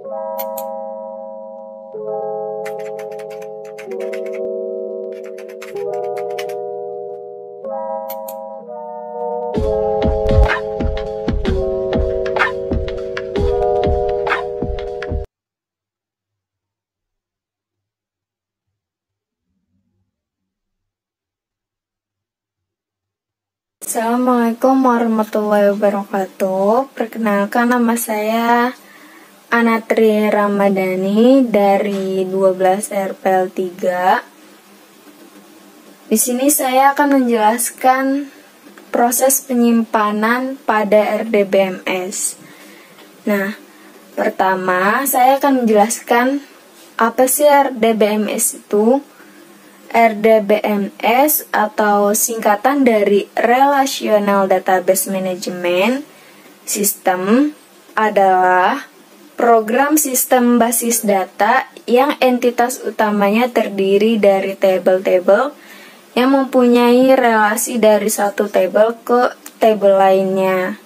Assalamualaikum warahmatullahi wabarakatuh. Perkenalkan, nama saya Anatri Ramadhani dari 12 RPL 3. Di sini saya akan menjelaskan proses penyimpanan pada RDBMS. Nah, pertama saya akan menjelaskan apa sih RDBMS itu. RDBMS atau singkatan dari Relational Database Management System adalah program sistem basis data yang entitas utamanya terdiri dari tabel-tabel yang mempunyai relasi dari satu tabel ke tabel lainnya.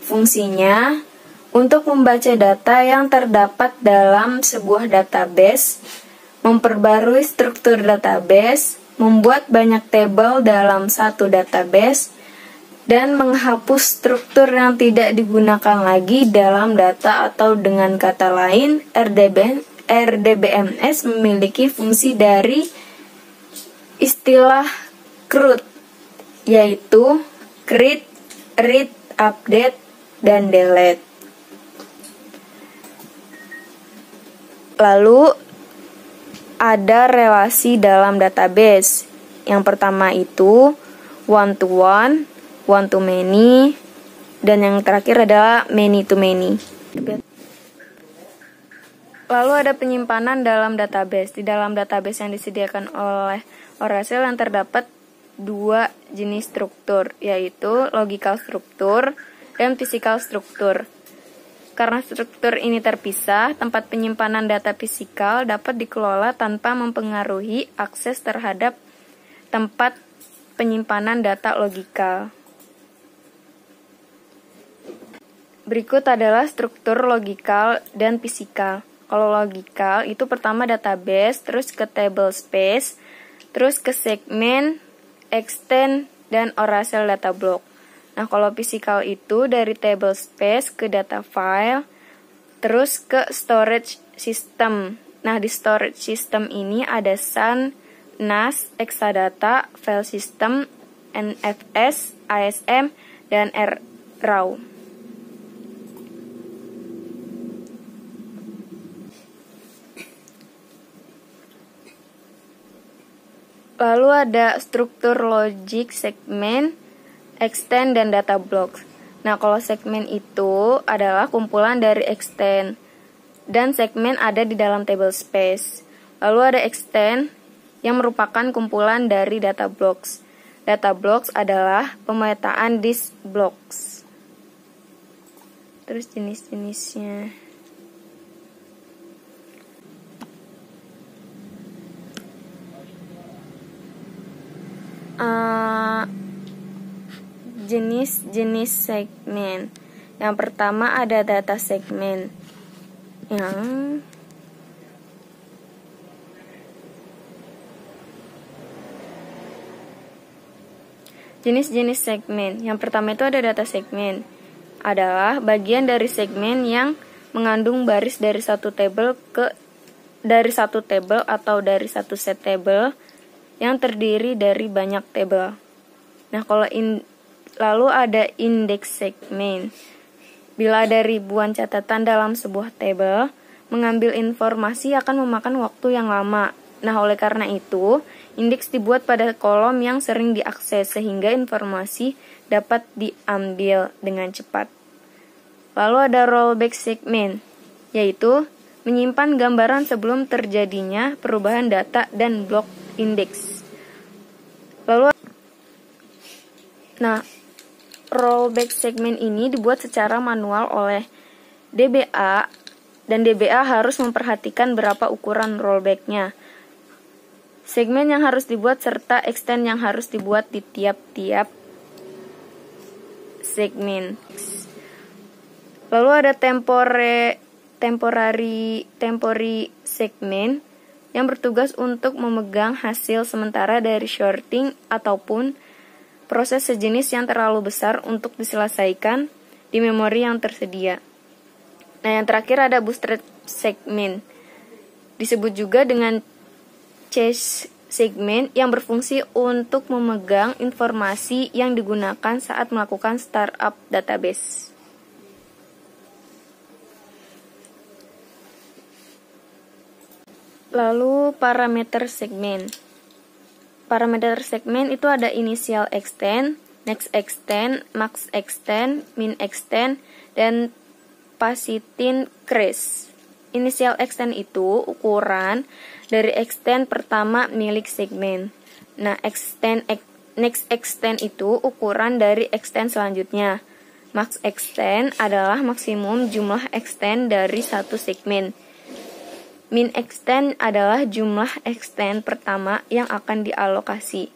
Fungsinya untuk membaca data yang terdapat dalam sebuah database, memperbarui struktur database, membuat banyak tabel dalam satu database, dan menghapus struktur yang tidak digunakan lagi dalam data, atau dengan kata lain, RDBMS memiliki fungsi dari istilah CRUD, yaitu create, read, update, dan delete. Lalu ada relasi dalam database. Yang pertama itu one to one, one to many, dan yang terakhir adalah many to many. Lalu ada penyimpanan dalam database. Di dalam database yang disediakan oleh Oracle yang terdapat dua jenis struktur, yaitu logical struktur dan physical struktur. Karena struktur ini terpisah, tempat penyimpanan data fisikal dapat dikelola tanpa mempengaruhi akses terhadap tempat penyimpanan data logikal. Berikut adalah struktur logikal dan fisikal. Kalau logikal itu pertama database, terus ke table space, terus ke segmen, extend, dan Oracle data block. Nah, kalau fisikal itu dari table space ke data file, terus ke storage system. Nah, di storage system ini ada SAN, NAS, Exadata, file system, NFS, ASM, dan RAW. Lalu ada struktur logic segmen, extend, dan data blocks. Nah, kalau segmen itu adalah kumpulan dari extend, dan segmen ada di dalam table space. Lalu ada extend yang merupakan kumpulan dari data blocks. Data blocks adalah pemetaan disk blocks. Terus jenis-jenisnya. Jenis-jenis segmen. Yang pertama ada data segmen. Jenis-jenis segmen. Yang pertama itu ada data segmen. Adalah bagian dari segmen yang mengandung baris dari satu tabel atau dari satu set tabel yang terdiri dari banyak tabel. Nah, lalu ada indeks segmen. Bila ada ribuan catatan dalam sebuah tabel, mengambil informasi akan memakan waktu yang lama. Nah, oleh karena itu, indeks dibuat pada kolom yang sering diakses sehingga informasi dapat diambil dengan cepat. Lalu ada rollback segmen, yaitu menyimpan gambaran sebelum terjadinya perubahan data dan blok indeks. Rollback segmen ini dibuat secara manual oleh DBA, dan DBA harus memperhatikan berapa ukuran rollbacknya, segmen yang harus dibuat, serta extend yang harus dibuat di tiap-tiap segmen. Lalu ada temporary segment yang bertugas untuk memegang hasil sementara dari sorting ataupun proses sejenis yang terlalu besar untuk diselesaikan di memori yang tersedia. Nah, yang terakhir ada bootstrap segment. Disebut juga dengan cache segment yang berfungsi untuk memegang informasi yang digunakan saat melakukan startup database. Lalu parameter segment. Parameter segment itu ada initial extent, next extent, max extent, min extent, dan pasitin crest. Initial extent itu ukuran dari extent pertama milik segmen. Nah, next extent itu ukuran dari extent selanjutnya. Max extent adalah maksimum jumlah extent dari satu segmen. Min extent adalah jumlah extent pertama yang akan dialokasi.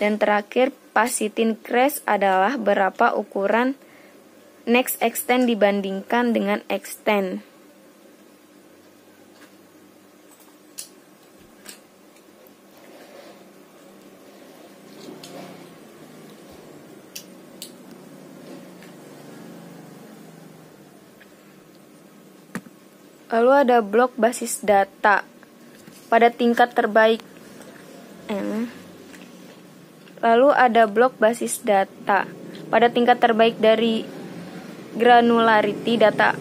Dan terakhir, pasitin crest adalah berapa ukuran next extent dibandingkan dengan extent. Lalu ada blok basis data pada tingkat terbaik. Lalu ada blok basis data pada tingkat terbaik dari granularity data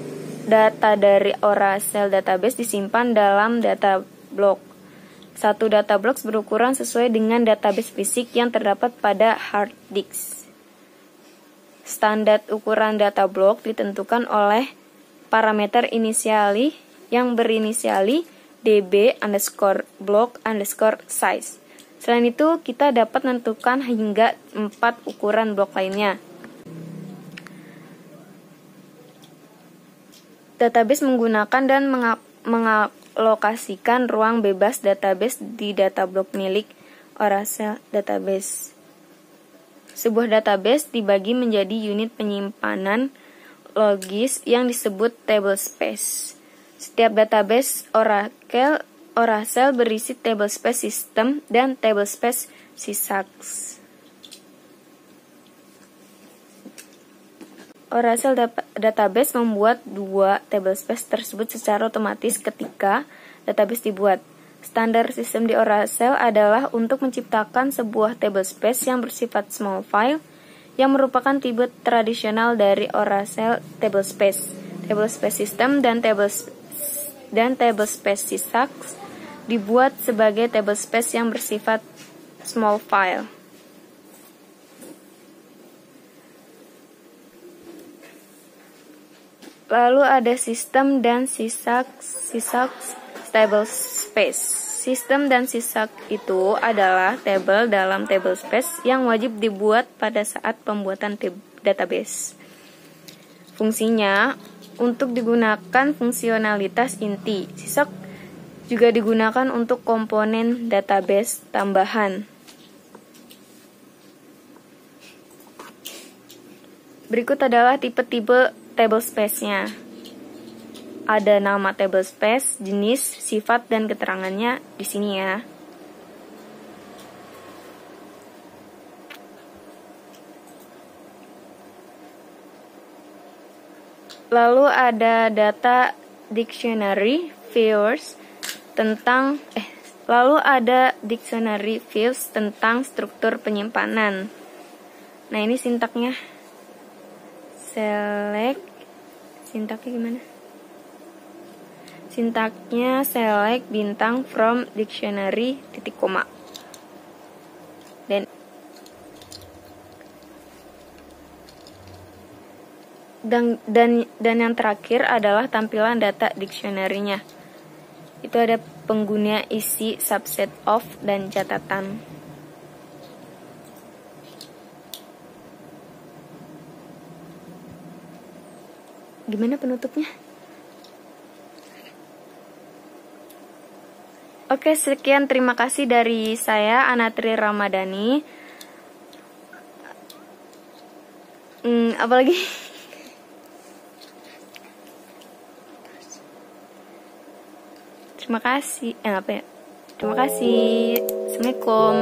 dari Oracle database disimpan dalam data block. Satu data block berukuran sesuai dengan database fisik yang terdapat pada hard disk. Standar ukuran data block ditentukan oleh parameter inisiali yang berinisiali db_block_size. Selain itu, kita dapat menentukan hingga 4 ukuran blok lainnya. Database menggunakan dan mengalokasikan ruang bebas database di data block milik Oracle database. Sebuah database dibagi menjadi unit penyimpanan logis yang disebut table space. Setiap database Oracle berisi table space system dan table space sysax. Oracle database membuat dua table space tersebut secara otomatis ketika database dibuat. Standar sistem di Oracle adalah untuk menciptakan sebuah table space yang bersifat small file yang merupakan tipe tradisional dari Oracle table space. Table space system dan table space sysax dibuat sebagai table space yang bersifat small file. Lalu ada sistem dan sysax table space. Sistem dan sysax itu adalah tabel dalam table space yang wajib dibuat pada saat pembuatan database. Fungsinya untuk digunakan fungsionalitas inti. Sysax juga digunakan untuk komponen database tambahan. Berikut adalah tipe-tipe table space-nya. Ada nama table space, jenis, sifat, dan keterangannya di sini ya. Lalu ada data dictionary views tentang struktur penyimpanan. Nah, ini sintaknya. Sintaknya gimana? Sintaknya select bintang from dictionary titik koma. Dan yang terakhir adalah tampilan data dictionary-nya. Itu ada pengguna, isi, subset of, dan catatan. Gimana penutupnya? Oke, sekian, terima kasih dari saya, Anatri Ramadhani. Apalagi? Terima kasih. Terima kasih. Assalamualaikum.